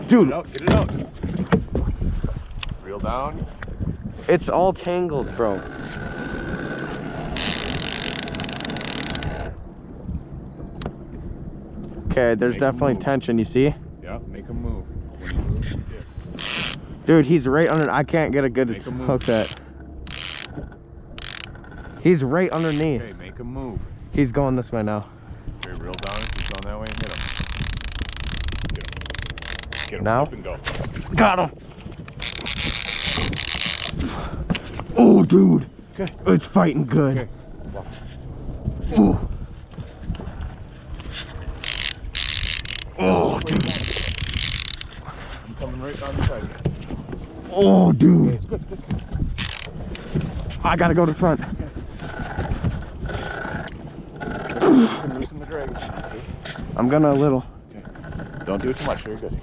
Dude. Get it out. Reel down. It's all tangled, bro. Okay, there's definitely tension, you see? Yeah, make him move. When you move, yeah. Dude, he's right under. I can't get a good hook that. He's right underneath. Okay, make him move. He's going this way now. Okay, reel down. He's going that way and hit him. Get him. Get him. Now? Up and go. Got him. Oh, dude. Okay. It's fighting good. Okay. Ooh. Oh, dude. I'm coming right down the side. Oh, dude. Okay, it's good. I gotta go to front. Loosen the drag. I'm gonna a little. Okay. Don't do it too much. You're good.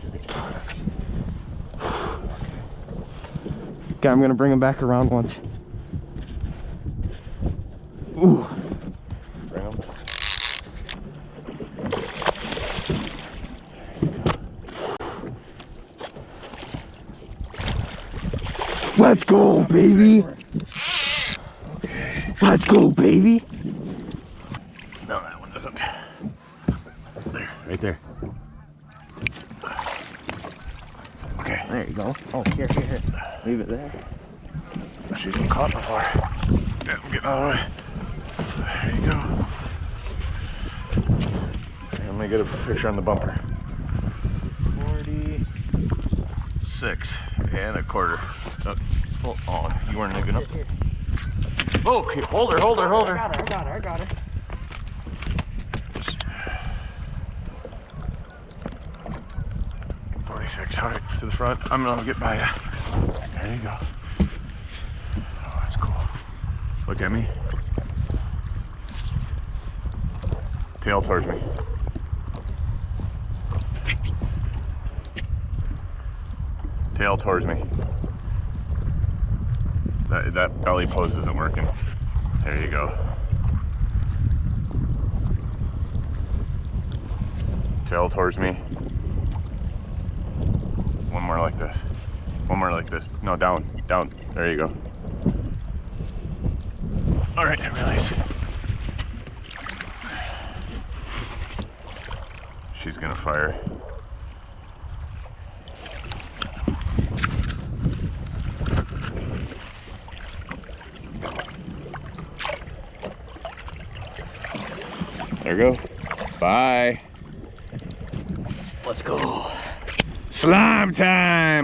Okay, I'm gonna bring him back around once. Ooh. Bring him. Let's go, baby. Let's go, baby. No, that one doesn't. There, right there. Okay. There you go. Oh, here. Leave it there. She's been caught before. Yeah, I'm getting out of the way. There you go. Okay, let me get a picture on the bumper. 46 and a quarter. Oh, you weren't looking up. Okay, hold her. I got her. 46, all right, to the front. I'm gonna get by you. There you go. Oh, that's cool. Look at me. Tail towards me. Tail towards me. That belly pose isn't working. There you go. Tail towards me. One more like this. One more like this. No, down. There you go. All right, release. She's gonna fire. There you go. Bye. Let's go. Slime time.